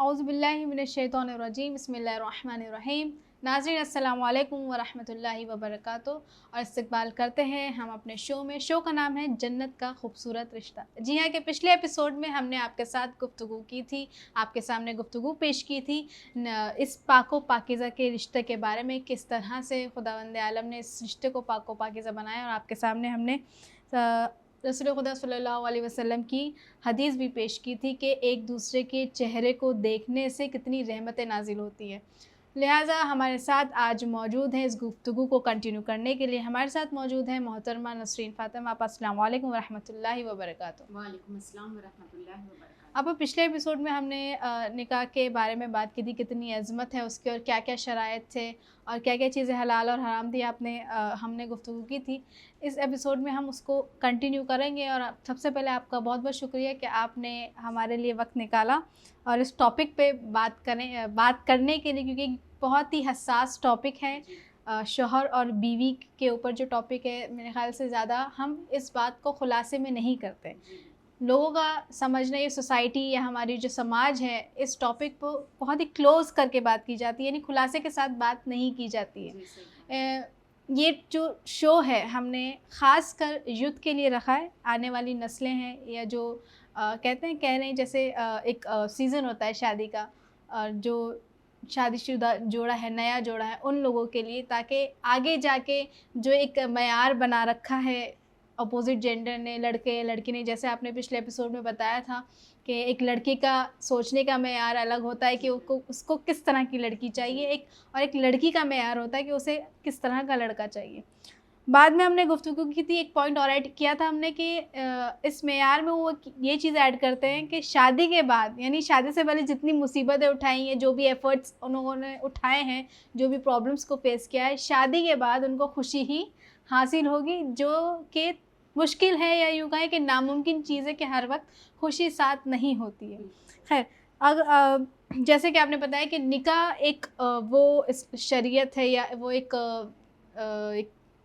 औज़ुबिल्लाहि मिनश्शैतानिर्रजीम बिस्मिल्लाहिर्रहमानिर्रहीम। नाज़रीन अस्सलामु अलैकुम व रहमतुल्लाहि व बरकातुहू और इस्तकबाल करते हैं हम अपने शो का नाम है जन्नत का खूबसूरत रिश्ता। जी हाँ, कि पिछले एपिसोड में हमने आपके साथ गुफ्तगू की थी, आपके सामने गुफ्तगू पेश की थी इस पाको पाकीज़ा के रिश्ते के बारे में, किस तरह से खुदावंद आलम ने इस रिश्ते को पाको पाकीज़ा बनाया। और आपके सामने हमने रसूल खुदा सल्लल्लाहु अलैहि वसल्लम की हदीस भी पेश की थी कि एक दूसरे के चेहरे को देखने से कितनी रहमतें नाजिल होती हैं। लिहाजा हमारे साथ आज मौजूद हैं इस गुफ्तगू को कंटिन्यू करने के लिए। हमारे साथ मौजूद हैं मोहतरमा नसरीन फ़ातिमा। आप अस्सलाम वालेकुम व रहमतुल्लाहि व बरकातुहू। वालेकुम अस्सलाम व रहमतुल्लाहि व बरकातुहू। अब पिछले एपिसोड में हमने निकाह के बारे में बात की थी, कितनी अज़मत है उसके और क्या क्या शराइत थे और क्या क्या चीज़ें हलाल और हराम थी, हमने गुफ्तगू की थी। इस एपिसोड में हम उसको कंटिन्यू करेंगे। और सबसे पहले आपका बहुत बहुत शुक्रिया कि आपने हमारे लिए वक्त निकाला और इस टॉपिक पे बात करने के लिए, क्योंकि बहुत ही हसास टॉपिक है। शौहर और बीवी के ऊपर जो टॉपिक है, मेरे ख़्याल से ज़्यादा हम इस बात को खुलासे में नहीं करते। लोगों का समझना, ये सोसाइटी या हमारी जो समाज है, इस टॉपिक को बहुत ही क्लोज़ करके बात की जाती है, यानी खुलासे के साथ बात नहीं की जाती है। ये जो शो है हमने ख़ास कर यूथ के लिए रखा है, आने वाली नस्लें हैं या जो कह रहे हैं जैसे एक सीज़न होता है शादी का, जो शादीशुदा जोड़ा है, नया जोड़ा है, उन लोगों के लिए, ताकि आगे जाके जो एक मयार बना रखा है अपोजिट जेंडर ने, लड़के लड़की ने, जैसे आपने पिछले एपिसोड में बताया था कि एक लड़के का सोचने का मेयार अलग होता है कि उसको किस तरह की लड़की चाहिए, और एक लड़की का मेयार होता है कि उसे किस तरह का लड़का चाहिए। बाद में हमने गुफ्तगू की थी, एक पॉइंट और ऐड किया था हमने कि इस मेयार में वो ये चीज़ ऐड करते हैं कि शादी के बाद, यानी शादी से पहले जितनी मुसीबतें उठाई हैं, जो भी एफ़र्ट्स उन्होंने उठाए हैं, जो भी प्रॉब्लम्स को फेस किया है, शादी के बाद उनको खुशी ही हासिल होगी, जो कि मुश्किल है, या यूँ कहें कि नामुमकिन चीज़ है कि हर वक्त खुशी साथ नहीं होती है। खैर, अगर जैसे कि आपने बताया कि निकाह एक वो शरीयत है, या वो एक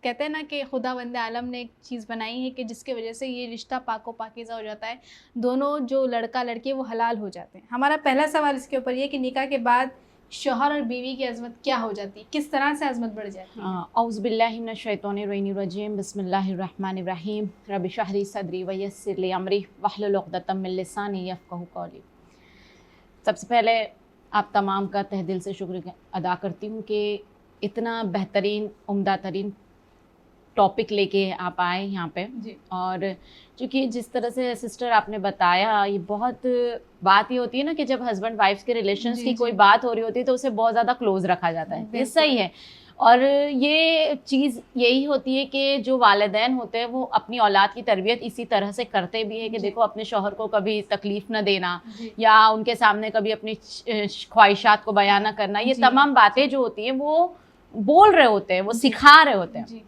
कहते हैं ना कि खुदावंद आलम ने एक चीज़ बनाई है कि जिसकी वजह से ये रिश्ता पाको पाकीज़ा हो जाता है, दोनों जो लड़का लड़की वो हलाल हो जाते हैं। हमारा पहला सवाल इसके ऊपर ये कि निकाह के बाद शौहर और बीवी की अज़मत क्या हो जाती है, किस तरह से अज़मत बढ़ जाती है? औज़ुबिल्लाहि मिनश्शैतानिर्रजीम बिस्मिल्लाहिर्रहमानिर्रहीम रब्बि इश्रह ली सदरी व यस्सिर ली अमरी वहलुल उक़दतम मिन लिसानी यफ़क़हू क़ौली। सबसे पहले आप तमाम का तहे दिल से शुक्र अदा करती हूँ कि इतना बेहतरीन उम्दा तरीन टॉपिक लेके आप आए यहाँ पे। और चूँकि जिस तरह से सिस्टर आपने बताया, ये बहुत बात ये होती है ना कि जब हस्बैंड वाइफ के रिलेशंस की कोई बात हो रही होती है तो उसे बहुत ज़्यादा क्लोज रखा जाता है, ये सही है। और ये चीज़ यही होती है कि जो वालिदैन होते हैं वो अपनी औलाद की तरबियत इसी तरह से करते भी है कि देखो अपने शौहर को कभी तकलीफ़ न देना, या उनके सामने कभी अपनी ख्वाहिशात को बयान न करना, ये तमाम बातें जो होती हैं वो बोल रहे होते हैं, वो सिखा रहे होते हैं।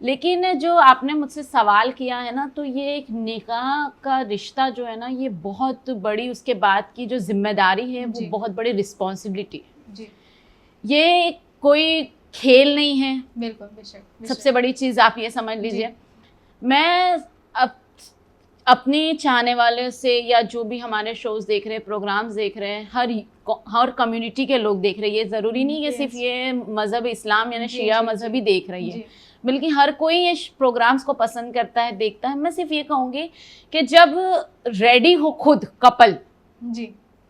लेकिन जो आपने मुझसे सवाल किया है ना, तो ये एक निकाह का रिश्ता जो है ना, ये बहुत बड़ी उसके बाद की जो जिम्मेदारी है वो बहुत बड़ी रिस्पॉन्सिबिलिटी है। ये कोई खेल नहीं है। बिल्कुल, बेशक। सबसे बड़ी चीज़ आप ये समझ लीजिए, मैं अपने चाहने वाले से, या जो भी हमारे शोज़ देख रहे हैं, प्रोग्राम्स देख रहे हैं, हर कम्युनिटी के लोग देख रहे हैं, ये ज़रूरी नहीं कि सिर्फ ये मज़हब इस्लाम यानी शिया मज़हब ही देख रही है, बल्कि हर कोई ये प्रोग्राम्स को पसंद करता है, देखता है। मैं सिर्फ ये कहूँगी कि जब रेडी हो खुद कपल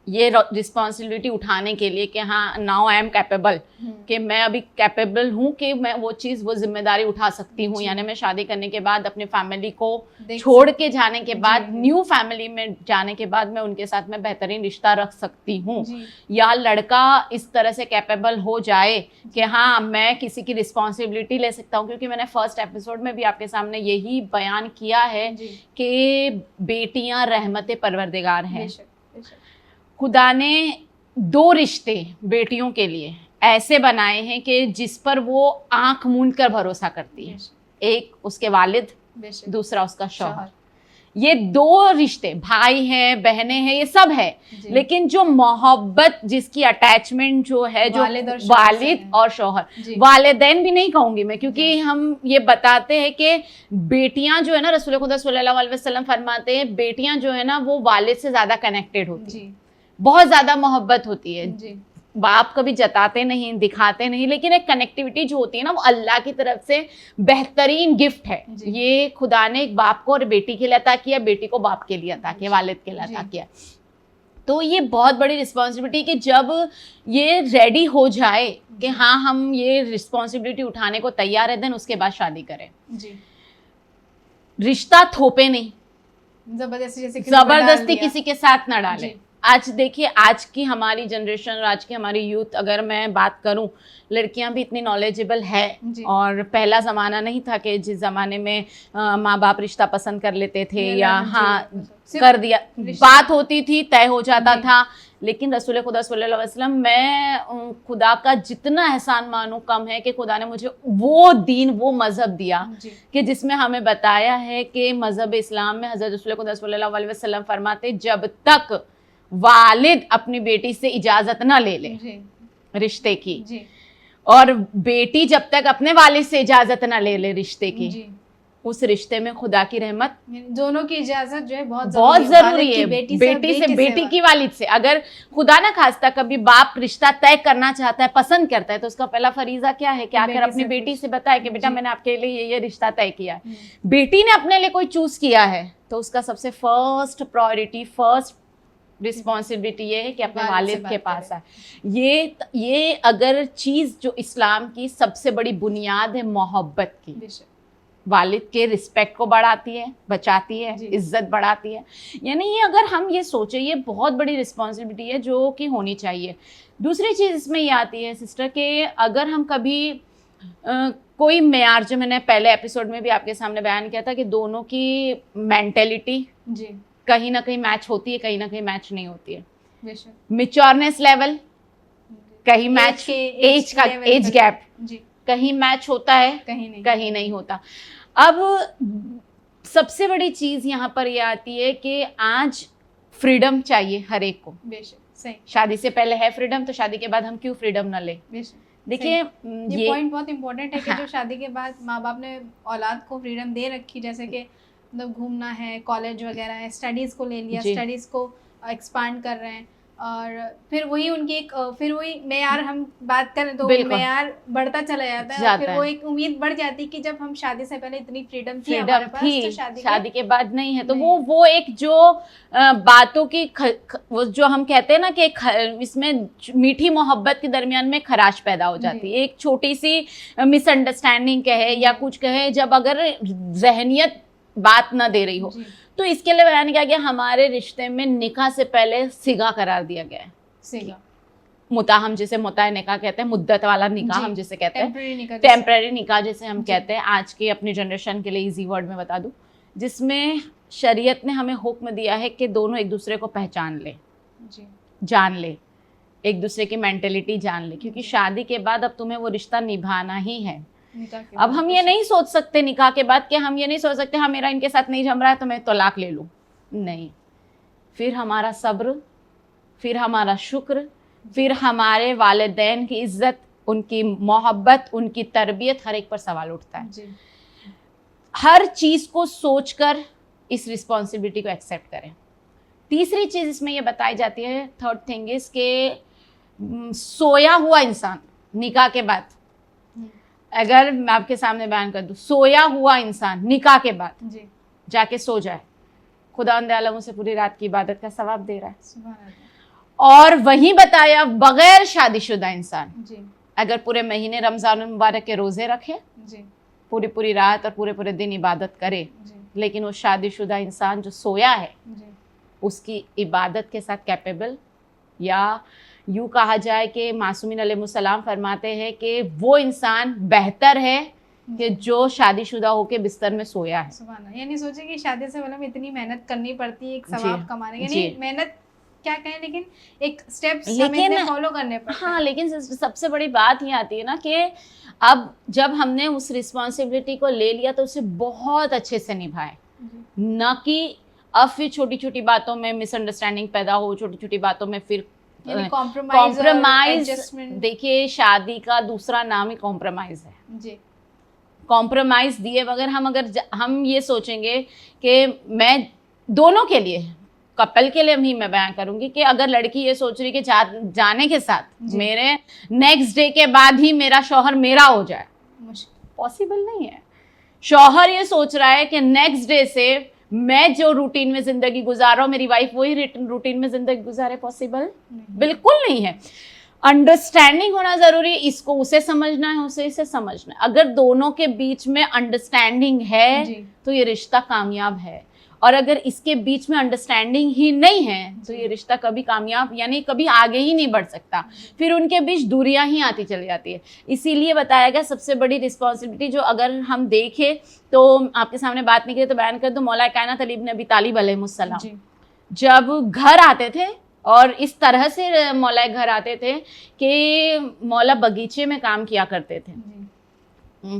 ये रिस्पॉन्सिबिलिटी उठाने के लिए कि हाँ नाउ आई एम कैपेबल, कि मैं अभी कैपेबल हूँ कि मैं वो चीज़, वो जिम्मेदारी उठा सकती हूँ, यानी मैं शादी करने के बाद अपने फैमिली को छोड़ के जाने के बाद, न्यू फैमिली में जाने के बाद मैं उनके साथ में बेहतरीन रिश्ता रख सकती हूँ, या लड़का इस तरह से कैपेबल हो जाए कि हाँ मैं किसी की रिस्पॉन्सिबिलिटी ले सकता हूँ। क्योंकि मैंने फर्स्ट एपिसोड में भी आपके सामने यही बयान किया है कि बेटियाँ रहमत परवरदिगार हैं। खुदा ने दो रिश्ते बेटियों के लिए ऐसे बनाए हैं कि जिस पर वो आंख मूंद कर भरोसा करती है, एक उसके वालिद, दूसरा उसका शौहर। ये दो रिश्ते, भाई हैं, बहनें हैं, ये सब है, लेकिन जो मोहब्बत, जिसकी अटैचमेंट जो है, जो वालिद और शौहर, वालिदैन भी नहीं कहूंगी मैं, क्योंकि हम ये बताते हैं कि बेटियां जो है ना, रसूल खुदा सल्लल्लाहु अलैहि वसल्लम फरमाते हैं, बेटियां जो है ना वो वालिद से ज्यादा कनेक्टेड होती हैं। बहुत ज्यादा मोहब्बत होती है। जी बाप कभी जताते नहीं, दिखाते नहीं, लेकिन एक कनेक्टिविटी जो होती है ना, वो अल्लाह की तरफ से बेहतरीन गिफ्ट है। जी। ये खुदा ने एक बाप को और बेटी के लिए अता किया, बेटी को बाप के लिए अता किया, वालिद के लिए अता जी। किया। तो ये बहुत बड़ी रिस्पॉन्सिबिलिटी कि जब ये रेडी हो जाए कि हाँ हम ये रिस्पॉन्सिबिलिटी उठाने को तैयार है, देन उसके बाद शादी करें। जी रिश्ता थोपे नहीं, जबरदस्ती जैसे किसी को डाल जबरदस्ती दिया। किसी के साथ ना डालें। जी। आज देखिए, आज की हमारी जनरेशन और आज की हमारी यूथ, अगर मैं बात करूं, लड़कियां भी इतनी नॉलेजेबल है। जी। और पहला ज़माना नहीं था कि जिस ज़माने में माँ बाप रिश्ता पसंद कर लेते थे ये या जी, हाँ सिर्फ कर दिया, रिश्ता- बात होती थी, तय हो जाता जी। था। लेकिन रसूल खुदा सल्लल्लाहु अलैहि वसल्लम, मैं खुदा का जितना एहसान मानूं कम है कि खुदा ने मुझे वो दीन, वो मज़हब दिया जी। कि जिसमें हमें बताया है कि मज़हब इस्लाम में हज़रत रसूल खुदा सल्लल्लाहु अलैहि वसल्लम फरमाते, जब तक वालिद अपनी बेटी से इजाज़त ना ले ले जी। रिश्ते की, जी। और बेटी जब तक अपने वालिद से इजाज़त ना ले ले रिश्ते की, जी। उस रिश्ते में खुदा की रहमत दोनों की इजाजत जो है बहुत जरूरी वालिद की है। बेटी बेटी से की वालिद से। अगर खुदा ना खास्ता कभी बाप रिश्ता तय करना चाहता है, पसंद करता है, तो उसका पहला फरीजा क्या है कि आखिर बेटी अपनी से बेटी पूछ। से बताए कि बेटा जी। मैंने आपके लिए ये रिश्ता तय किया है। बेटी ने अपने लिए कोई चूज किया है तो उसका सबसे फर्स्ट प्रायोरिटी, फर्स्ट रिस्पॉन्सिबिलिटी ये है कि अपने वालिद से वालिद के बात पास आए। ये अगर चीज़ जो इस्लाम की सबसे बड़ी बुनियाद है मोहब्बत की, बेशक। वालिद के रिस्पेक्ट को बढ़ाती है, बचाती है, जी। इज्जत बढ़ाती है। यानी ये अगर हम ये सोचें, ये बहुत बड़ी रिस्पॉन्सिबिलिटी है जो कि होनी चाहिए। दूसरी चीज़ इसमें ये आती है सिस्टर कि अगर हम कभी कोई मेयार, जो मैंने पहले एपिसोड में भी आपके सामने बयान किया था कि दोनों की मेंटेलिटी जी कहीं ना कहीं मैच होती है, कहीं ना कहीं मैच नहीं होती है। बेशक। मैच्योरनेस लेवल कहीं मैच, एज गैप जी कहीं मैच होता है, कहीं नहीं होता। अब सबसे बड़ी चीज़ यहाँ पर ये आती है कि आज फ्रीडम चाहिए हर एक को। बेशक सही। शादी से पहले है फ्रीडम, तो शादी के बाद हम क्यों फ्रीडम ना ले? बेशक। देखिए ये पॉइंट बहुत इंपॉर्टेंट है कि हाँ। जो शादी के बाद माँ बाप ने औलाद को फ्रीडम दे रखी, जैसे कि मतलब घूमना है, कॉलेज वगैरह है, स्टडीज़ को ले लिया, स्टडीज़ को एक्सपांड कर रहे हैं, और फिर वही उनकी एक फिर वही मेयार, हम बात करें तो मेयार बढ़ता चला जाता है, और फिर वो एक उम्मीद बढ़ जाती है कि जब हम शादी से पहले इतनी फ्रीडम थी हमारे पास, तो शादी के बाद नहीं है। तो वो एक जो बातों की वो जो हम कहते हैं ना कि इसमें मीठी मोहब्बत के दरमियान में खराश पैदा हो जाती है। एक छोटी सी मिसअंडरस्टैंडिंग कहे या कुछ कहे, जब अगर जहनियत बात ना दे रही हो, तो इसके लिए बयान किया गया हमारे रिश्ते में निकाह से पहले सिगा करार दिया गया है। सिगा, मुता, हम जिसे मुता निकाह कहते हैं, मुद्दत वाला निकाह हम जिसे कहते हैं, टेम्परेरी निकाह जिसे हम कहते हैं। आज की अपनी जनरेशन के लिए इजी वर्ड में बता दूं, जिसमें शरीयत ने हमें हुक्म दिया है कि दोनों एक दूसरे को पहचान ले, जान ले, एक दूसरे की मेंटेलिटी जान ले, क्योंकि शादी के बाद अब तुम्हें वो रिश्ता निभाना ही है। अब हम ये नहीं सोच सकते निकाह के बाद कि हम ये नहीं सोच सकते हाँ मेरा इनके साथ नहीं जम रहा है तो मैं तलाक ले लूँ। नहीं, फिर हमारा सब्र, फिर हमारा शुक्र, फिर हमारे वालिदैन की इज्जत, उनकी मोहब्बत, उनकी तरबियत, हर एक पर सवाल उठता है। हर चीज़ को सोचकर इस रिस्पॉन्सिबिलिटी को एक्सेप्ट करें। तीसरी चीज़ इसमें ये बताई जाती है, थर्ड थिंग इज के सोया हुआ इंसान निकाह के बाद, अगर मैं आपके सामने बयान कर दूं, सोया हुआ इंसान निकाह के बाद जाके सो जाए, खुदा आलम उसे पूरी रात की इबादत का सवाब दे रहा है। और वहीं बताया बगैर शादीशुदा इंसान अगर पूरे महीने रमज़ान मुबारक के रोज़े रखे, पूरी पूरी रात और पूरे पूरे दिन इबादत करे, लेकिन वो शादीशुदा इंसान जो सोया है उसकी इबादत के साथ कैपेबल, या यूँ कहा जाए कि मासूमीन अलैहिस्सलाम फरमाते हैं कि वो इंसान बेहतर है कि जो शादीशुदा होकर बिस्तर में सोया है। सुभान अल्लाह। यानी सोचिए कि शादी से पहले इतनी मेहनत करनी पड़ती है एक सवाब कमाने, यानी मेहनत क्या कहें, लेकिन एक स्टेप्स हमें फॉलो करने पड़ते हैं। हाँ, लेकिन सबसे बड़ी बात ये आती है ना कि अब जब हमने उस रिस्पॉन्सिबिलिटी को ले लिया तो उसे बहुत अच्छे से निभाए, न कि अब फिर छोटी छोटी बातों में मिसअंडरस्टैंडिंग पैदा हो, छोटी छोटी बातों में फिर कॉम्प्रोमाइज। देखिए, शादी का दूसरा नाम ही कॉम्प्रोमाइज है जी। कॉम्प्रोमाइज दिए बगैर हम ये सोचेंगे कि मैं दोनों के लिए, कपल के लिए भी मैं बयान करूंगी कि अगर लड़की ये सोच रही कि जाने के साथ मेरे नेक्स्ट डे के बाद ही मेरा शौहर मेरा हो जाए, पॉसिबल नहीं है। शौहर ये सोच रहा है कि नेक्स्ट डे से मैं जो रूटीन में जिंदगी गुजार रहा हूं मेरी वाइफ वही रूटीन में जिंदगी गुजारे, पॉसिबल बिल्कुल नहीं है। अंडरस्टैंडिंग होना जरूरी है, इसको उसे समझना है, उसे इसे समझना है। अगर दोनों के बीच में अंडरस्टैंडिंग है तो ये रिश्ता कामयाब है, और अगर इसके बीच में अंडरस्टैंडिंग ही नहीं है तो ये रिश्ता कभी कामयाब यानी कभी आगे ही नहीं बढ़ सकता, फिर उनके बीच दूरियां ही आती चली जाती है। इसीलिए बताया गया सबसे बड़ी रिस्पॉन्सिबिलिटी जो अगर हम देखें तो आपके सामने बात नहीं की तो बयान कर दो, मौला कायनात अली इब्न अबी तालिब अलैहिस्सलाम जब घर आते थे और इस तरह से मौला घर आते थे कि मौला बगीचे में काम किया करते थे,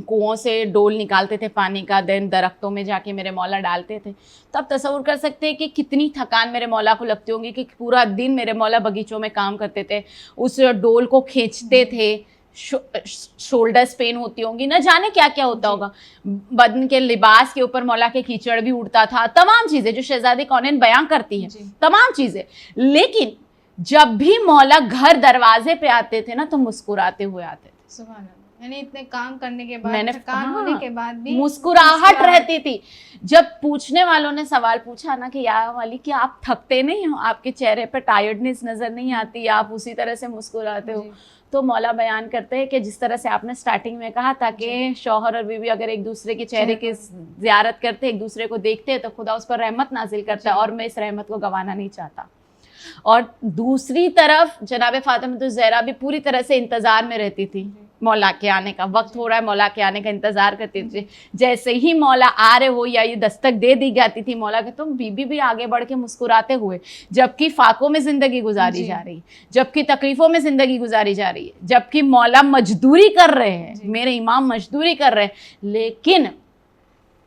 कुओं से डोल निकालते थे पानी का, देन दरख्तों में जाके मेरे मौला डालते थे। तो आप तसव्वुर कर सकते हैं कि कितनी थकान मेरे मौला को लगती होंगी कि पूरा दिन मेरे मौला बगीचों में काम करते थे, उस डोल को खींचते थे, शोल्डर्स पेन होती होंगी, न जाने क्या क्या होता होगा, बदन के लिबास के ऊपर मौला के कीचड़ भी उड़ता था, तमाम चीज़ें जो शहजादी कौनैन बयां करती है, तमाम चीज़ें। लेकिन जब भी मौला घर दरवाजे पे आते थे ना तो मुस्कुराते हुए आते थे। सुभान अल्लाह, यानी इतने काम करने के बाद, थकान होने के बाद भी मुस्कुराहट रहती थी। जब पूछने वालों ने सवाल पूछा ना कि या वाली कि आप थकते नहीं हो, आपके चेहरे पे टायर्डनेस नजर नहीं आती, आप उसी तरह से मुस्कुराते हो, तो मौला बयान करते हैं कि जिस तरह से आपने स्टार्टिंग में कहा था कि शौहर और बीवी अगर एक दूसरे के चेहरे की ज़ियारत करते, एक दूसरे को देखते तो खुदा उस पर रहमत नाजिल करता है, और मैं इस रहमत को गंवाना नहीं चाहता। और दूसरी तरफ जनाब फातिमा ज़हरा भी पूरी तरह से इंतज़ार में रहती थी, मौला के आने का वक्त हो रहा है, मौला के आने का इंतजार करती थी। जैसे ही मौला आ रहे हो या ये दस्तक दे दी जाती थी मौला के, तो बीबी भी आगे बढ़ के मुस्कुराते हुए, जबकि फाकों में जिंदगी गुजारी जा रही, जबकि तकलीफों में जिंदगी गुजारी जा रही है, जबकि मौला मजदूरी कर रहे हैं, मेरे इमाम मजदूरी कर रहे हैं, लेकिन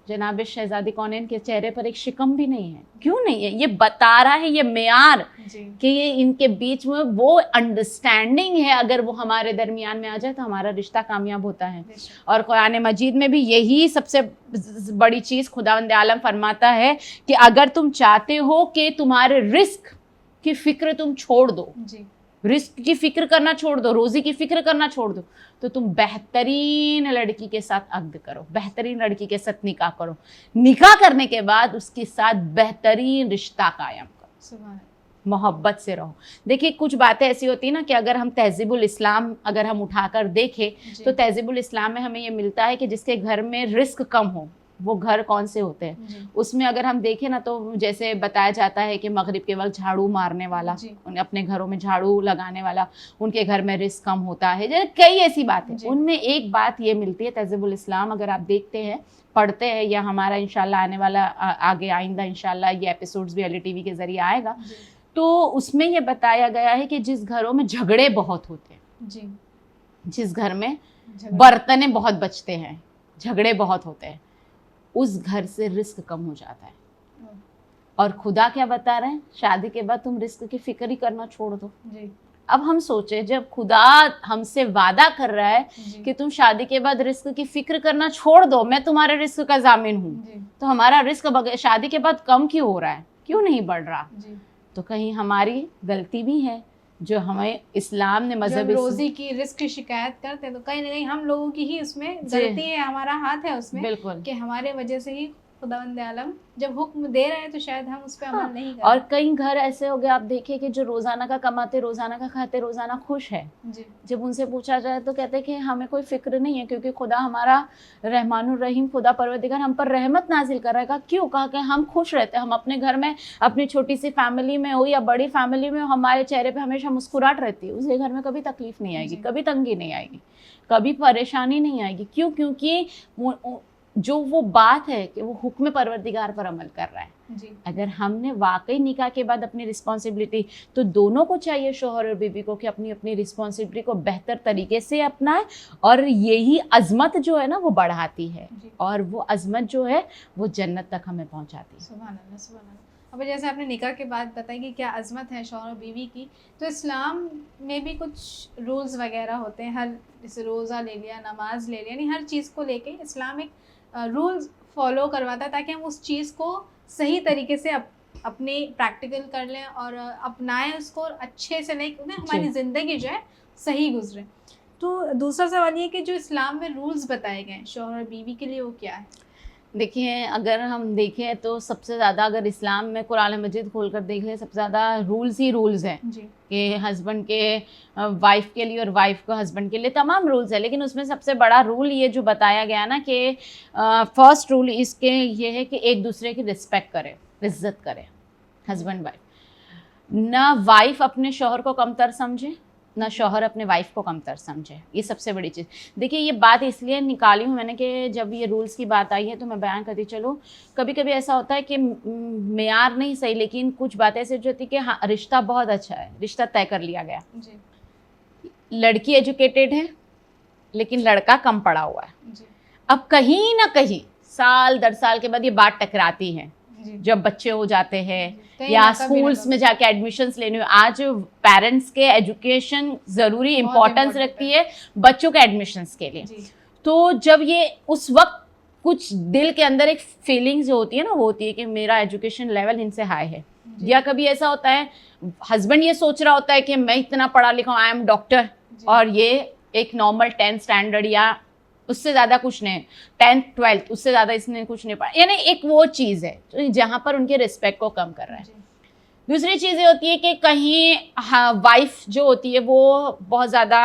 जनाब शहजादी कौनैन के चेहरे पर एक शिकम भी नहीं है। क्यों नहीं है? ये बता रहा है ये मेयार कि ये इनके बीच में वो अंडरस्टैंडिंग है। अगर वो हमारे दरमियान में आ जाए तो हमारा रिश्ता कामयाब होता है। और कुरान मजीद में भी यही सबसे बड़ी चीज़ खुदावंद आलम फरमाता है कि अगर तुम चाहते हो कि तुम्हारे रिस्क की फिक्र तुम छोड़ दो, रिस्क की फिक्र करना छोड़ दो, रोजी की फिक्र करना छोड़ दो, तो तुम बेहतरीन लड़की के साथ अक्द करो, बेहतरीन लड़की के साथ निकाह करो, निकाह करने के बाद उसके साथ बेहतरीन रिश्ता कायम करो, मोहब्बत से रहो। देखिए कुछ बातें ऐसी होती है ना कि अगर हम तहजीबुल इस्लाम अगर हम उठाकर देखें तो तहजीबुल इस्लाम में हमें ये मिलता है कि जिसके घर में रिस्क कम हो वो घर कौन से होते हैं। उसमें अगर हम देखें ना तो जैसे बताया जाता है कि मगरिब के वक्त झाड़ू मारने वाला, अपने घरों में झाड़ू लगाने वाला, उनके घर में रिस्क कम होता है। जैसे कई ऐसी बातें, उनमें एक बात ये मिलती है तहज़ीबुल इस्लाम अगर आप देखते हैं, पढ़ते हैं, या हमारा इंशाल्लाह आने वाला आगे आइंदा इंशाल्लाह ये एपिसोड्स भी अली टीवी के जरिए आएगा, तो उसमें ये बताया गया है कि जिस घरों में झगड़े बहुत होते हैं, जिस घर में बर्तने बहुत बचते हैं, झगड़े बहुत होते हैं, उस घर से रिस्क कम हो जाता है। और खुदा क्या बता रहे हैं, शादी के बाद तुम रिस्क की फिक्र ही करना छोड़ दो। अब हम सोचे जब खुदा हमसे वादा कर रहा है कि तुम शादी के बाद रिस्क की फिक्र करना छोड़ दो, मैं तुम्हारे रिस्क का जामिन हूँ, तो हमारा रिस्क शादी के बाद कम क्यों हो रहा है, क्यों नहीं बढ़ रहा? तो कहीं हमारी गलती भी है जो हमें इस्लाम ने मजहब रोजी की रिस्क की शिकायत करते हैं तो कहीं ना कहीं हम लोगों की ही उसमें गलती है, हमारा हाथ है उसमें, बिल्कुल, कि हमारे वजह से ही खुदावंद आलम जब हुक्म दे रहे हैं तो शायद हम उस पर अमल नहीं कर। और कई घर ऐसे हो गए आप देखिए कि जो रोजाना का कमाते, रोजाना का खाते, रोजाना खुश है, जब उनसे पूछा जाए तो कहते हैं कि हमें कोई फिक्र नहीं है क्योंकि खुदा हमारा रहमानुर रहीम, खुदा परवरदिगार हम पर रहमत नाजिल कर रहा है। क्यों? कहा कि हम खुश रहते हैं, हम अपने घर में अपनी छोटी सी फैमिली में हो या बड़ी फैमिली में हो, हमारे चेहरे पर हमेशा मुस्कुराहट रहती है, उसके घर में कभी तकलीफ नहीं आएगी, कभी तंगी नहीं आएगी, कभी परेशानी नहीं आएगी। क्यों? क्योंकि जो वो बात है कि वो हुक्म परवरदिगार पर अमल कर रहा है। अगर हमने वाकई निकाह के बाद अपनी रिस्पॉन्सिबिलिटी, तो दोनों को चाहिए शौहर और बीवी को कि अपनी अपनी रिस्पॉन्सिबिलिटी को बेहतर तरीके से अपनाए, और यही अजमत जो है ना वो बढ़ाती है, और वो अजमत जो है वो जन्नत तक हमें पहुंचाती है। सुभान अल्लाह, सुभान अल्लाह। अब जैसे आपने निकाह के बाद बताई कि क्या अजमत है शौहर और बीवी की, तो इस्लाम में भी कुछ रूल्स वगैरह होते हैं। हर जैसे रोज़ा ले लिया, नमाज ले लिया, यानी हर चीज़ को लेके इस्लाम एक रूल्स फॉलो करवाता है ताकि हम उस चीज़ को सही तरीके से अपने प्रैक्टिकल कर लें और अपनाएं उसको और अच्छे से लाइक हमारी ज़िंदगी जो है सही गुजरे। तो दूसरा सवाल ये कि जो इस्लाम में रूल्स बताए गए हैं शौहर और बीवी के लिए वो क्या है? देखिए, अगर हम देखें तो सबसे ज़्यादा अगर इस्लाम में कुरान मजीद खोल कर देख लें, सबसे ज़्यादा रूल्स ही रूल्स हैं कि हस्बैंड के वाइफ के लिए और वाइफ को हस्बैंड के लिए तमाम रूल्स है। लेकिन उसमें सबसे बड़ा रूल ये जो बताया गया ना कि फर्स्ट रूल इसके ये है कि एक दूसरे की रिस्पेक्ट करें, इज्जत करें, हस्बैंड वाइफ। ना वाइफ अपने शौहर को कमतर समझे, ना शौहर अपने वाइफ को कमतर समझे। ये सबसे बड़ी चीज़। देखिए, ये बात इसलिए निकाली हूँ मैंने कि जब ये रूल्स की बात आई है तो मैं बयान करती चलूँ। कभी कभी ऐसा होता है कि मेयार नहीं सही, लेकिन कुछ बातें ऐसी होती कि हाँ रिश्ता बहुत अच्छा है, रिश्ता तय कर लिया गया जी। लड़की एजुकेटेड है लेकिन लड़का कम पढ़ा हुआ है जी। अब कहीं ना कहीं साल दर साल के बाद ये बात टकराती है जब बच्चे हो जाते हैं या स्कूल्स में जाके एडमिशन्स लेने। आज पेरेंट्स के एजुकेशन ज़रूरी इम्पोर्टेंस रखती है बच्चों के एडमिशन्स के लिए। तो जब ये उस वक्त कुछ दिल के अंदर एक फीलिंग्स जो होती है ना, वो होती है कि मेरा एजुकेशन लेवल इनसे हाई है। या कभी ऐसा होता है हस्बैंड ये सोच रहा होता है कि मैं इतना पढ़ा लिखा हूँ, आई एम डॉक्टर, और ये एक नॉर्मल 10th स्टैंडर्ड या उससे ज़्यादा कुछ नहीं, 10th 12th उससे ज़्यादा इसने कुछ नहीं पढ़ा। यानी एक वो चीज़ है तो जहाँ पर उनके रिस्पेक्ट को कम कर रहा है। दूसरी चीज़ ये होती है कि कहीं वाइफ जो होती है वो बहुत ज़्यादा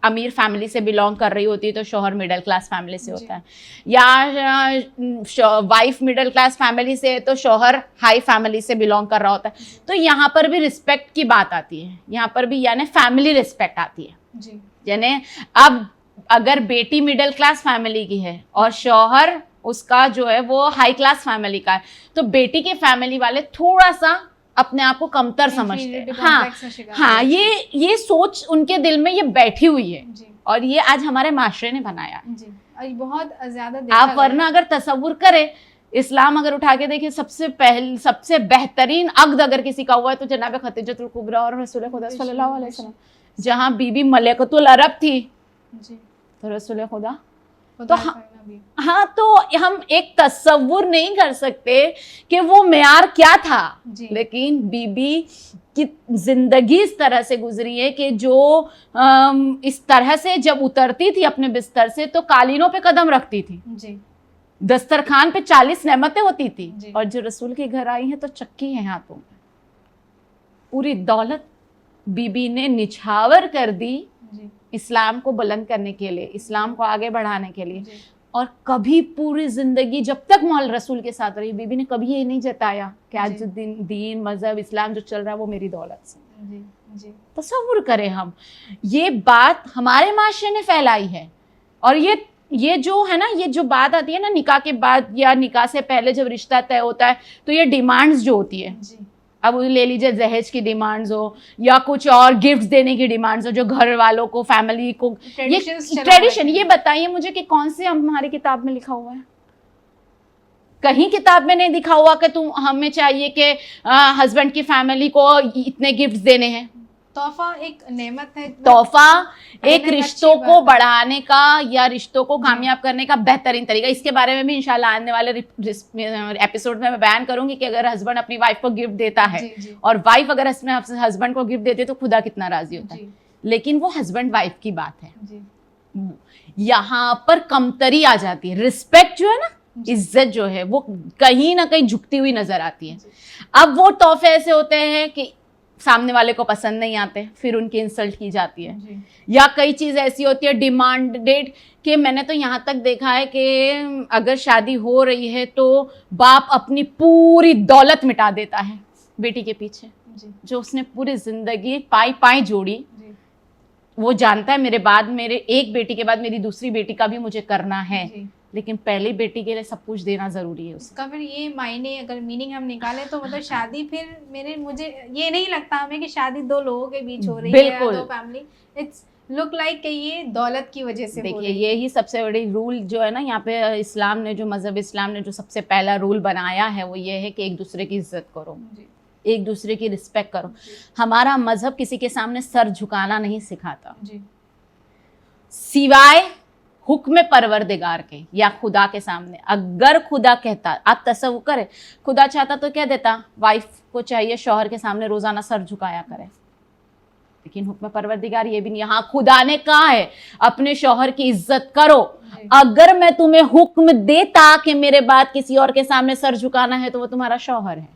अमीर फैमिली से बिलोंग कर रही होती है तो शौहर मिडिल क्लास फैमिली से होता है, या वाइफ मिडिल क्लास फैमिली से तो शौहर हाई फैमिली से बिलोंग कर रहा होता है। तो यहाँ पर भी रिस्पेक्ट की बात आती है, यहाँ पर भी यानी फैमिली रिस्पेक्ट आती है। यानी अब अगर बेटी मिडिल क्लास फैमिली की है और शौहर उसका जो है वो हाई क्लास फैमिली का है, तो बेटी के फैमिली वाले थोड़ा सा अपने आप को कमतर समझते हैं। हाँ, ये सोच उनके दिल में ये बैठी हुई है और ये आज हमारे माशरे ने बनाया और बहुत ज्यादा आप वरना अगर तसव्वुर करें, इस्लाम अगर उठा के देखें, सबसे बेहतरीन अक्द अगर किसी का हुआ है तो जनाब खदीजतुल कुबरा और रसूल खुदा सल्लल्लाहु अलैहि वसल्लम, जहाँ बीबी मलकतुल अरब थी तो रसूल खुदा तो हाँ, तो हम एक तसव्वुर नहीं कर सकते कि वो मेयार क्या था, लेकिन बीबी की जिंदगी इस तरह से गुजरी है कि जो इस तरह से जब उतरती थी अपने बिस्तर से तो कालीनों पे कदम रखती थी जी। दस्तरखान पे 40 नेमतें होती थी और जो रसूल के घर आई हैं तो चक्की है हाथों में। पूरी दौलत बीबी ने निछावर कर दी इस्लाम को बुलंद करने के लिए, इस्लाम को आगे बढ़ाने के लिए। और कभी पूरी जिंदगी जब तक मौल रसूल के साथ रही, बीबी ने कभी ये नहीं जताया कि आज जो दीन मजहब इस्लाम जो चल रहा है वो मेरी दौलत से। तसव्वुर करें हम, ये बात हमारे माशरे ने फैलाई है। और ये जो है ना, ये जो बात आती है ना निकाह के बाद या निकाह से पहले जब रिश्ता तय होता है तो ये डिमांड्स जो होती है, अब ले लीजिए दहेज की डिमांड्स हो या कुछ और गिफ्ट्स देने की डिमांड्स हो जो घर वालों को, फैमिली को, ये ट्रेडिशन, ये बताइए मुझे कि कौन से हमारी किताब में लिखा हुआ है? कहीं किताब में नहीं लिखा हुआ कि तुम हमें चाहिए कि हस्बैंड की फैमिली को इतने गिफ्ट्स देने हैं। तोहफा एक नेमत है, तोहफा एक रिश्तों को बढ़ाने का या रिश्तों को कामयाब करने का बेहतरीन तरीका। इसके बारे में भी इंशाल्लाह आने वाले एपिसोड में मैं बयान करूंगी कि अगर हस्बैंड अपनी वाइफ को गिफ्ट देता है और वाइफ अगर अपने हस्बैंड को गिफ्ट देती है तो खुदा कितना राजी होता है। लेकिन वो हस्बैंड वाइफ की बात है, यहाँ पर कमतरी आ जाती है। रिस्पेक्ट जो है ना, इज्जत जो है वो कहीं ना कहीं झुकती हुई नजर आती है। अब वो तोहफे ऐसे होते हैं कि सामने वाले को पसंद नहीं आते, फिर उनकी इंसल्ट की जाती है। या कई चीज़ ऐसी होती है डिमांडेड कि मैंने तो यहाँ तक देखा है कि अगर शादी हो रही है तो बाप अपनी पूरी दौलत मिटा देता है बेटी के पीछे, जो उसने पूरी जिंदगी पाई जोड़ी। वो जानता है मेरे एक बेटी के बाद मेरी दूसरी बेटी का भी मुझे करना है, लेकिन पहली बेटी के लिए सब कुछ देना जरूरी है उसका। फिर ये मायने अगर मीनिंग हम निकालें तो मतलब शादी फिर मुझे ये नहीं लगता हमें कि शादी दो लोगों के बीच हो रही है, दो फैमिली, इट्स लुक लाइक कि ये दौलत की वजह से। देखिए, यही सबसे बड़ी रूल जो है ना यहाँ पे इस्लाम ने, जो मजहब इस्लाम ने जो सबसे पहला रूल बनाया है वो ये है कि एक दूसरे की इज्जत करो, एक दूसरे की रिस्पेक्ट करो। हमारा मजहब किसी के सामने सर झुकाना नहीं सिखाता, सिवाय हुक्म परवरदिगार के या खुदा के सामने, अगर खुदा कहता, आप तसव्वुर करें, खुदा चाहता तो क्या देता, वाइफ को चाहिए शौहर के सामने रोजाना सर झुकाया करे, लेकिन हुक्म परवरदिगार ये भी नहीं। हाँ, खुदा ने कहा है अपने शौहर की इज्जत करो। अगर मैं तुम्हें हुक्म देता कि मेरे बाद किसी और के सामने सर झुकाना है तो वो तुम्हारा शौहर है,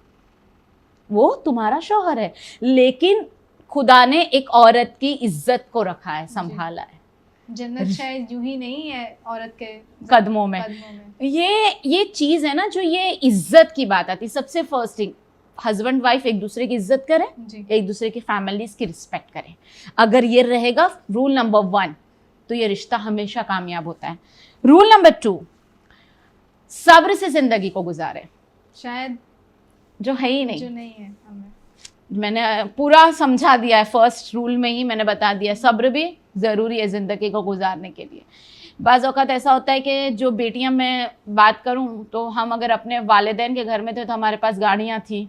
वो तुम्हारा शौहर है, लेकिन खुदा ने एक औरत की इज्जत को रखा है, संभाला है। जन्नत शायद यूं ही नहीं है औरत के कदमों में। ये चीज है ना, जो ये इज्जत की बात आती है। सबसे फर्स्ट थिंग, हस्बैंड वाइफ एक दूसरे की इज्जत करें, एक दूसरे की फैमिलीज की रिस्पेक्ट करें। अगर ये रहेगा रूल नंबर 1, तो ये रिश्ता हमेशा कामयाब होता है। रूल नंबर 2, सब्र से जिंदगी को गुजारे, शायद जो है ही नहीं, जो नहीं है हमें। मैंने पूरा समझा दिया है, फर्स्ट रूल में ही मैंने बता दिया, सब्र भी ज़रूरी है ज़िंदगी को गुजारने के लिए। बाज़ औक़ात ऐसा होता है कि जो बेटियां, मैं बात करूं तो हम अगर अपने वालिदैन के घर में थे तो हमारे पास गाड़ियां थी,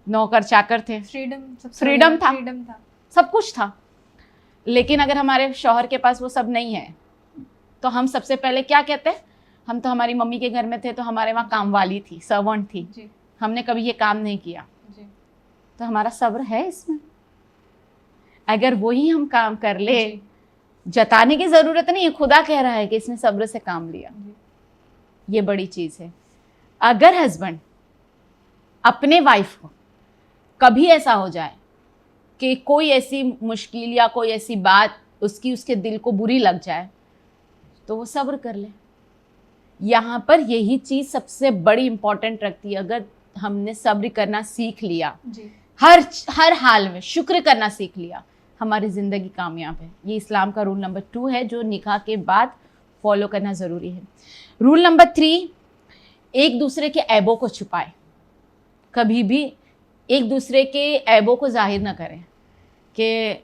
नौकर चाकर थे, फ्रीडम था, सब कुछ था। लेकिन अगर हमारे शौहर के पास वो सब नहीं है तो हम सबसे पहले क्या कहते हैं, हम तो हमारी मम्मी के घर में थे तो हमारे वहाँ काम वाली थी, सर्वेंट थी, हमने कभी ये काम नहीं किया, तो हमारा सब्र है इसमें। अगर वही हम काम कर ले, जताने की जरूरत नहीं है, खुदा कह रहा है कि इसने सब्र से काम लिया, ये बड़ी चीज है। अगर हस्बैंड अपने वाइफ को कभी ऐसा हो जाए कि कोई ऐसी मुश्किल या कोई ऐसी बात उसके दिल को बुरी लग जाए, तो वो सब्र कर ले। यहाँ पर यही चीज सबसे बड़ी इंपॉर्टेंट रखती है। अगर हमने सब्र करना सीख लिया, हर हाल में शुक्र करना सीख लिया, हमारी ज़िंदगी कामयाब है। ये इस्लाम का रूल नंबर 2 है, जो निकाह के बाद फॉलो करना ज़रूरी है। रूल नंबर 3, एक दूसरे के ऐबों को छुपाए। कभी भी एक दूसरे के ऐबों को जाहिर ना करें कि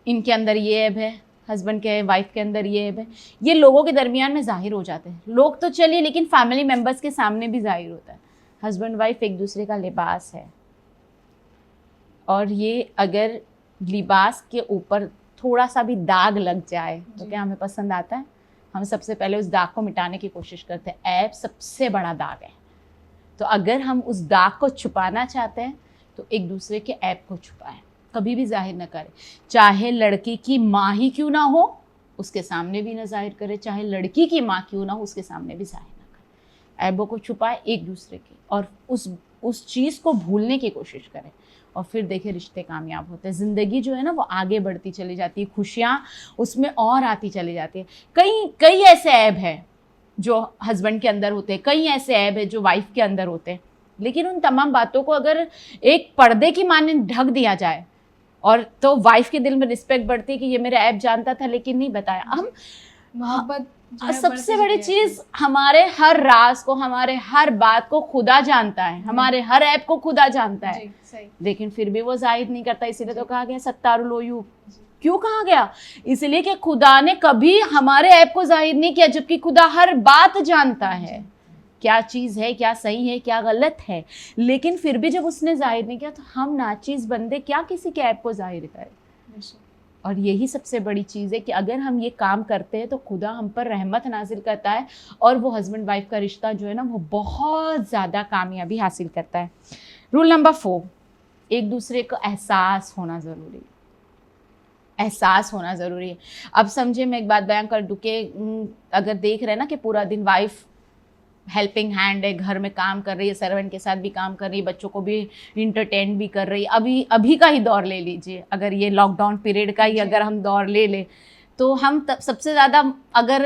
इनके अंदर ये ऐब है, हस्बैंड के वाइफ के अंदर ये ऐब है। ये लोगों के दरमियान में जाहिर हो जाते हैं, लोग तो चलिए, लेकिन फैमिली मेम्बर्स के सामने भी जाहिर होता है। हस्बैंड वाइफ एक दूसरे का लिबास है, और ये अगर लिबास के ऊपर थोड़ा सा भी दाग लग जाए तो क्या हमें पसंद आता है? हम सबसे पहले उस दाग को मिटाने की कोशिश करते हैं। ऐब सबसे बड़ा दाग है, तो अगर हम उस दाग को छुपाना चाहते हैं तो एक दूसरे के ऐब को छुपाएं, कभी भी जाहिर ना करें। चाहे लड़की की माँ ही क्यों ना हो, उसके सामने भी ना जाहिर करें, चाहे लड़की की माँ क्यों ना हो, उसके सामने भी जाहिर ना करें। ऐबों को छुपाएं एक दूसरे के, और उस चीज़ को भूलने की कोशिश करें, और फिर देखिए रिश्ते कामयाब होते हैं। ज़िंदगी जो है ना, वो आगे बढ़ती चली जाती है, खुशियाँ उसमें और आती चली जाती है। कई ऐसे ऐब हैं जो हस्बैंड के अंदर होते हैं, कई ऐसे ऐब है जो वाइफ के अंदर होते हैं, लेकिन उन तमाम बातों को अगर एक पर्दे की माने ढक दिया जाए, और तो वाइफ के दिल में रिस्पेक्ट बढ़ती है कि ये मेरा ऐब जानता था लेकिन नहीं बताया। हम मोहब्बत, सबसे बड़ी चीज, हमारे हर राज को, हमारे हर बात को खुदा जानता है, हमारे हर ऐब को खुदा जानता है, लेकिन फिर भी वो जाहिर नहीं करता। इसीलिए तो कहा गया सत्तारुल उयूब। क्यों कहा गया? इसलिए कि खुदा ने कभी हमारे ऐब को जाहिर नहीं किया, जबकि खुदा हर बात जानता है, क्या चीज़ है, क्या सही है, क्या गलत है, लेकिन फिर भी जब उसने जाहिर नहीं किया तो हम नाचीज़ बंदे क्या किसी के ऐब को जाहिर करें। और यही सबसे बड़ी चीज़ है कि अगर हम ये काम करते हैं तो खुदा हम पर रहमत नाजिल करता है, और वो हस्बैंड वाइफ का रिश्ता जो है ना, वो बहुत ज़्यादा कामयाबी हासिल करता है। रूल नंबर 4, एक दूसरे को एहसास होना ज़रूरी है। एहसास होना ज़रूरी है। अब समझे, मैं एक बात बयान कर दूँ कि अगर देख रहे हैं ना कि पूरा दिन वाइफ हेल्पिंग हैंड है, घर में काम कर रही है, सर्वेंट के साथ भी काम कर रही है, बच्चों को भी इंटरटेन भी कर रही है। अभी का ही दौर ले लीजिए, अगर ये लॉकडाउन पीरियड का ही अगर हम दौर ले लें, तो हम सबसे ज़्यादा, अगर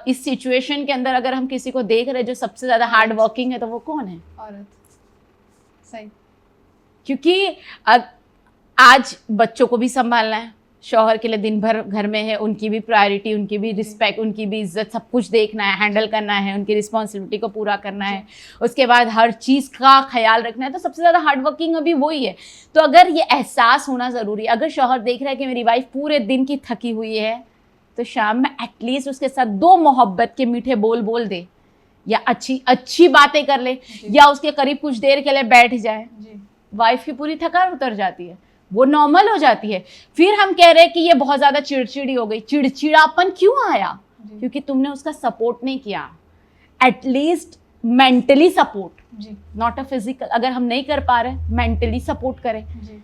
इस सिचुएशन के अंदर अगर हम किसी को देख रहे हैं जो सबसे ज़्यादा हार्ड वर्किंग है, तो वो कौन है? औरत। सही। क्योंकि आज बच्चों को भी संभालना है, शौहर के लिए दिन भर घर में है, उनकी भी प्रायोरिटी, उनकी भी रिस्पेक्ट, उनकी भी इज्जत, सब कुछ देखना है, हैंडल करना है, उनकी रिस्पॉन्सिबिलिटी को पूरा करना है, उसके बाद हर चीज़ का ख्याल रखना है। तो सबसे ज़्यादा हार्ड वर्किंग अभी वही है। तो अगर ये एहसास होना ज़रूरी है। अगर शौहर देख रहा है कि मेरी वाइफ पूरे दिन की थकी हुई है, तो शाम में एटलीस्ट उसके साथ 2 मोहब्बत के मीठे बोल दे, या अच्छी बातें कर ले, या उसके करीब कुछ देर के लिए बैठ जाए। वाइफ की पूरी थकान उतर जाती है, वो नॉर्मल हो जाती है। फिर हम कह रहे हैं कि ये बहुत ज़्यादा चिड़चिड़ी हो गई। चिड़चिड़ापन क्यों आया? जी। क्योंकि तुमने उसका सपोर्ट नहीं किया, एटलीस्ट मेंटली सपोर्ट, जी नॉट अ फिजिकल। अगर हम नहीं कर पा रहे, मेंटली सपोर्ट करें, जी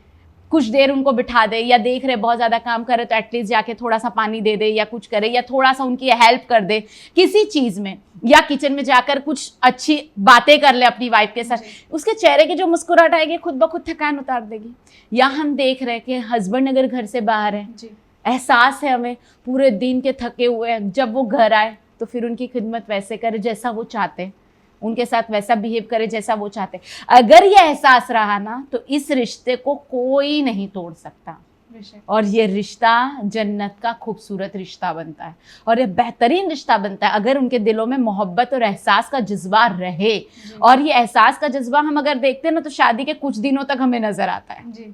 कुछ देर उनको बिठा दे, या देख रहे बहुत ज़्यादा काम कर रहे तो एटलीस्ट जाके थोड़ा सा पानी दे दे, या कुछ करे, या थोड़ा सा उनकी हेल्प कर दे किसी चीज़ में, या किचन में जाकर कुछ अच्छी बातें कर ले अपनी वाइफ के साथ। जी। उसके चेहरे की जो मुस्कुराहट आएगी खुद ब खुद थकान उतार देगी। या हम देख रहे हैं कि हस्बैंड अगर घर से बाहर है, जी एहसास है हमें पूरे दिन के थके हुए हैं, जब वो घर आए तो फिर उनकी खिदमत वैसे करे जैसा वो चाहते हैं, उनके साथ वैसा बिहेव करे जैसा वो चाहते हैं। अगर ये एहसास रहा ना तो इस रिश्ते को कोई नहीं तोड़ सकता, बेशक। और ये रिश्ता जन्नत का खूबसूरत रिश्ता बनता है, और ये बेहतरीन रिश्ता बनता है अगर उनके दिलों में मोहब्बत और एहसास का जज्बा रहे। जी। और ये एहसास का जज्बा हम अगर देखते हैं ना तो शादी के कुछ दिनों तक हमें नजर आता है, जी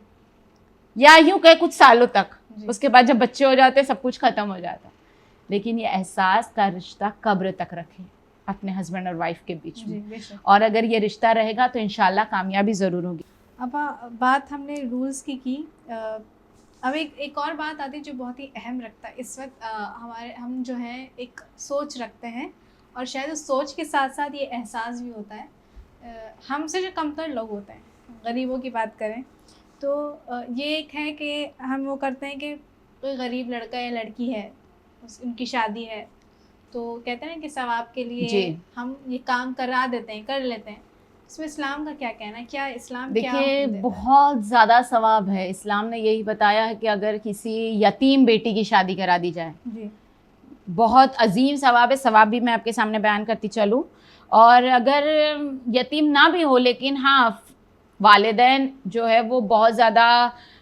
या यूं कहे कुछ सालों तक। जी। उसके बाद जब बच्चे हो जाते हैं सब कुछ खत्म हो जाता है। लेकिन ये एहसास का रिश्ता कब्र तक रखें अपने हस्बैंड और वाइफ के बीच जी में, बेशक। और अगर ये रिश्ता रहेगा तो इंशाल्लाह कामयाबी ज़रूर होगी। अब बात हमने रूल्स की अब एक और बात आती है जो बहुत ही अहम रखता है इस वक्त। हम जो है एक सोच रखते हैं, और शायद उस सोच के साथ साथ ये एहसास भी होता है, हमसे जो कमतर लोग होते हैं, गरीबों की बात करें तो ये एक है कि हम वो करते हैं कि कोई गरीब लड़का या लड़की है, उनकी शादी है, तो कहते हैं ना कि सवाब के लिए जी। हम ये काम करा देते हैं, कर लेते हैं। इसमें इस्लाम का क्या कहना है? क्या इस्लाम क्या देखिए हुक्म देता है? बहुत ज़्यादा सवाब है। इस्लाम ने यही बताया है कि अगर किसी यतीम बेटी की शादी करा दी जाए, जी बहुत अजीम सवाब है। सवाब भी मैं आपके सामने बयान करती चलूँ। और अगर यतीम ना भी हो, लेकिन हाँ वालिदैन जो है वो बहुत ज़्यादा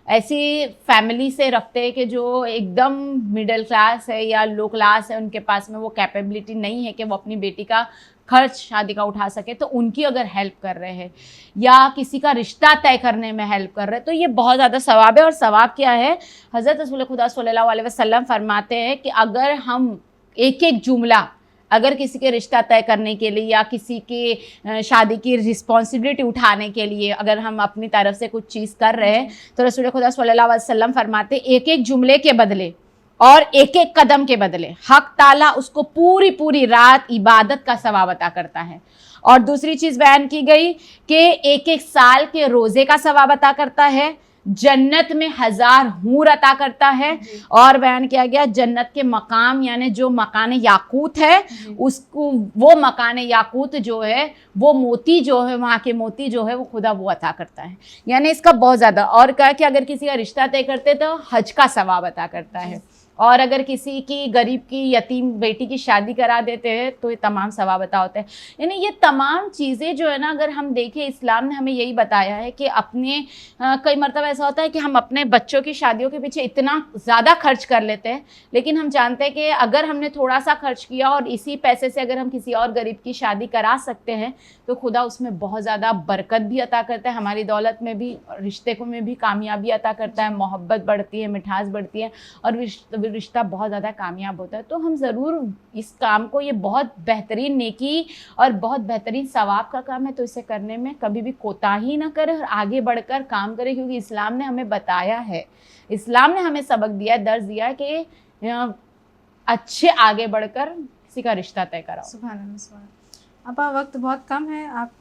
ऐसी फैमिली से रखते हैं कि जो एकदम मिडिल क्लास है या लो क्लास है, उनके पास में वो कैपेबिलिटी नहीं है कि वो अपनी बेटी का खर्च शादी का उठा सके, तो उनकी अगर हेल्प कर रहे हैं या किसी का रिश्ता तय करने में हेल्प कर रहे हैं तो ये बहुत ज़्यादा सवाब है। और सवाब क्या है, हज़रत रसूल खुदा सल्लल्लाहु अलैहि वसल्लम फरमाते हैं कि अगर हम एक एक जुमला अगर किसी के रिश्ता तय करने के लिए या किसी की शादी की रिस्पॉन्सिबिलिटी उठाने के लिए अगर हम अपनी तरफ से कुछ चीज़ कर रहे हैं तो रसूल खुदा सल्लल्लाहु अलैहि वसल्लम फरमाते एक एक जुमले के बदले और एक एक कदम के बदले हक ताला उसको पूरी पूरी रात इबादत का सवाब अता करता है। और दूसरी चीज़ बयान की गई कि एक एक साल के रोज़े का सवाब अता करता है, जन्नत में 1000 हूर अता करता है। और बयान किया गया जन्नत के मकाम यानी जो मकान याकूत है उसको, वो मकान याकूत जो है वो मोती जो है, वहाँ के मोती जो है वो खुदा वो अता करता है। यानी इसका बहुत ज़्यादा। और कहा कि अगर किसी का रिश्ता तय करते तो हज का सवाब अता करता है, और अगर किसी की गरीब की यतीम बेटी की शादी करा देते हैं तो ये तमाम सवाब अता होते हैं। यानी ये तमाम चीज़ें जो है ना, अगर हम देखें इस्लाम ने हमें यही बताया है कि अपने कई मरतबा ऐसा होता है कि हम अपने बच्चों की शादियों के पीछे इतना ज़्यादा खर्च कर लेते हैं, लेकिन हम जानते हैं कि अगर हमने थोड़ा सा खर्च किया और इसी पैसे से अगर हम किसी और गरीब की शादी करा सकते हैं तो खुदा उसमें बहुत ज़्यादा बरकत भी अता करता है, हमारी दौलत में भी, रिश्ते को में भी कामयाबी अता करता है, मोहब्बत बढ़ती है, मिठास बढ़ती है और रिश्ता बहुत ज़्यादा कामयाब होता है। तो हम ज़रूर इस काम को, ये बहुत बेहतरीन नेकी और बहुत बेहतरीन सवाब का काम है, तो इसे करने में कभी भी कोताही ना करें और आगे बढ़कर काम करें, क्योंकि इस्लाम ने हमें बताया है, इस्लाम ने हमें सबक दिया है, दर्ज दिया है कि अच्छे आगे बढ़कर किसी का रिश्ता तय कराओ। सुभान अल्लाह, सुभान अल्लाह। अब वक्त बहुत कम है, आप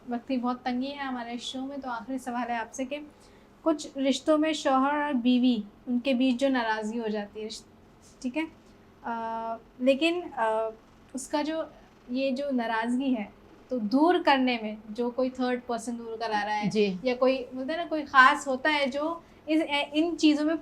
वक्त की बहुत तंगी है हमारे शो में, तो आखिरी सवाल है आपसे कि कुछ रिश्तों में शौहर और बीवी उनके बीच जो नाराज़गी हो जाती है, ठीक है, लेकिन उसका जो ये जो नाराज़गी है तो दूर करने में जो कोई थर्ड पर्सन दूर करा रहा है जी, या कोई बोलते हैं ना कोई ख़ास होता है जो इन चीज़ों में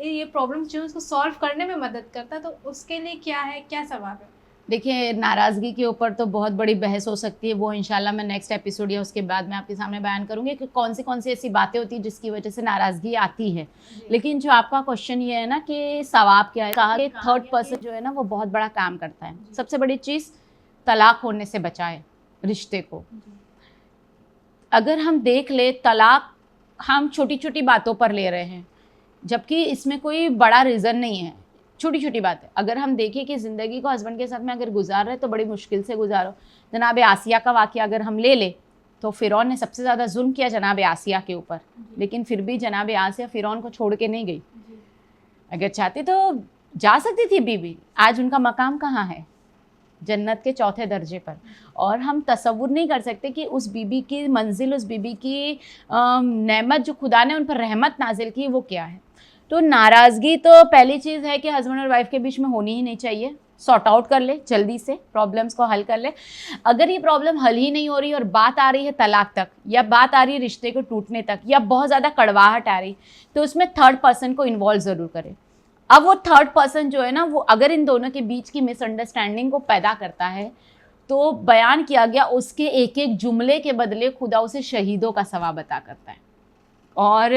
ये प्रॉब्लम जो उसको सॉल्व करने में मदद करता है, तो उसके लिए क्या है, क्या सवाब है? देखिए नाराज़गी के ऊपर तो बहुत बड़ी बहस हो सकती है, वो इंशाल्लाह मैं नेक्स्ट एपिसोड या उसके बाद में आपके सामने बयान करूँगी कि कौन सी ऐसी बातें होती हैं जिसकी वजह से नाराज़गी आती है। लेकिन जो आपका क्वेश्चन ये है ना कि सवाब क्या है, कहा कि थर्ड पर्सन जो है ना वो बहुत बड़ा काम करता है। सबसे बड़ी चीज़ तलाक होने से बचाए रिश्ते को। अगर हम देख ले तलाक हम छोटी छोटी बातों पर ले रहे हैं, जबकि इसमें कोई बड़ा रीज़न नहीं है, छोटी छोटी बात है। अगर हम देखें कि ज़िंदगी को हस्बैंड के साथ में अगर गुजार रहे तो बड़ी मुश्किल से गुजारो। जनाब आसिया का वाक़या अगर हम ले ले तो फ़िरौन ने सबसे ज़्यादा जुल्म किया जनाब आसिया के ऊपर, लेकिन फिर भी जनाब आसिया फ़िरौन को छोड़ के नहीं गई। अगर चाहती तो जा सकती थी बीबी, आज उनका मकाम कहाँ है? जन्नत के चौथे दर्जे पर। और हम तसव्वुर नहीं कर सकते कि उस बीबी की मंजिल, उस बीबी की नेमत जो खुदा ने उन पर रहमत नाजिल की वो क्या है। तो नाराज़गी तो पहली चीज़ है कि हस्बैंड और वाइफ के बीच में होनी ही नहीं चाहिए। सॉर्ट आउट कर ले, जल्दी से प्रॉब्लम्स को हल कर ले। अगर ये प्रॉब्लम हल ही नहीं हो रही और बात आ रही है तलाक तक, या बात आ रही है रिश्ते को टूटने तक, या बहुत ज़्यादा कड़वाहट आ रही, तो उसमें थर्ड पर्सन को इन्वॉल्व ज़रूर करें। अब वो थर्ड पर्सन जो है ना, वो अगर इन दोनों के बीच की मिसअंडरस्टैंडिंग को पैदा करता है, तो बयान किया गया उसके एक एक जुमले के बदले खुदा उसे शहीदों का सवाब अता करता है और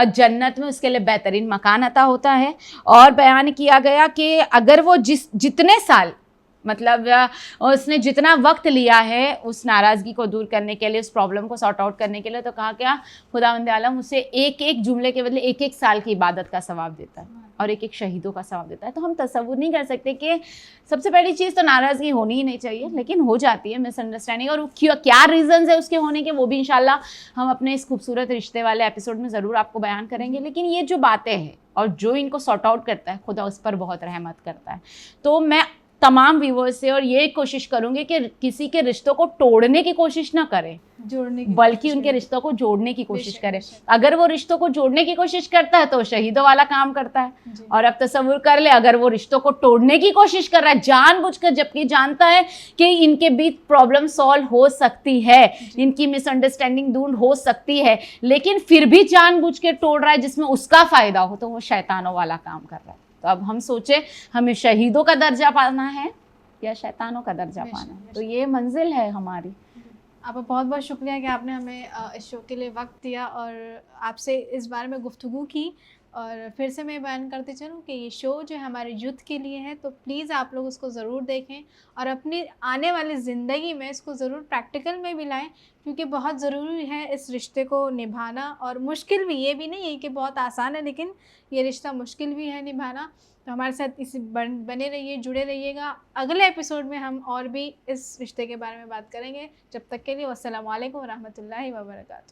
जन्नत में उसके लिए बेहतरीन मकान अता होता है। और बयान किया गया कि अगर वो जितने साल, मतलब उसने जितना वक्त लिया है उस नाराज़गी को दूर करने के लिए, उस प्रॉब्लम को सॉर्ट आउट करने के लिए, तो कहा क्या, खुदावंद आलम उसे एक एक जुमले के बदले एक एक साल की इबादत का सवाब देता है और एक एक शहीदों का सवाब देता है। तो हम तसव्वुर नहीं कर सकते कि सबसे पहली चीज़ तो नाराज़गी होनी ही नहीं चाहिए, लेकिन हो जाती है मिसअंडरस्टैंडिंग, और क्या रीज़न्स है उसके होने के, वो भी इंशाल्लाह हम अपने इस खूबसूरत रिश्ते वाले एपिसोड में ज़रूर आपको बयान करेंगे। लेकिन ये जो बातें हैं और जो इनको सॉर्ट आउट करता है, खुदा उस पर बहुत रहमत करता है। तो मैं तमाम व्यूवर्स से और ये कोशिश करूंगी कि किसी के रिश्तों को तोड़ने की कोशिश ना करें, जोड़ने की, बल्कि उनके रिश्तों को जोड़ने की कोशिश बेशक, करें। बेशक। अगर वो रिश्तों को जोड़ने की कोशिश करता है तो शहीदों वाला काम करता है। जी। और अब तसव्वुर कर ले, अगर वो रिश्तों को तोड़ने की कोशिश कर रहा है जानबूझकर, जबकि जानता है कि इनके बीच प्रॉब्लम सॉल्व हो सकती है, इनकी मिसअंडरस्टैंडिंग दूर हो सकती है, लेकिन फिर भी जानबूझ के तोड़ रहा है जिसमें उसका फायदा हो, तो वो शैतानों वाला काम कर रहा है। तो अब हम सोचे हमें शहीदों का दर्जा पाना है या शैतानों का दर्जा पाना है, तो ये मंजिल है हमारी। आपका बहुत बहुत शुक्रिया कि आपने हमें इस शो के लिए वक्त दिया और आपसे इस बारे में गुफ्तगू की। और फिर से मैं बयान करते चलूँ कि ये शो जो है हमारे यूथ के लिए है, तो प्लीज़ आप लोग उसको ज़रूर देखें और अपनी आने वाली ज़िंदगी में इसको ज़रूर प्रैक्टिकल में भी लाएं, क्योंकि बहुत ज़रूरी है इस रिश्ते को निभाना। और मुश्किल भी, ये भी नहीं है कि बहुत आसान है, लेकिन ये रिश्ता मुश्किल भी है निभाना। तो हमारे साथ इस बने रहिए, जुड़े रहिएगा। अगले एपिसोड में हम और भी इस रिश्ते के बारे में बात करेंगे। जब तक के लिए वस्सलाम वालेकुम रहमतुल्लाहि व बरकातुहू।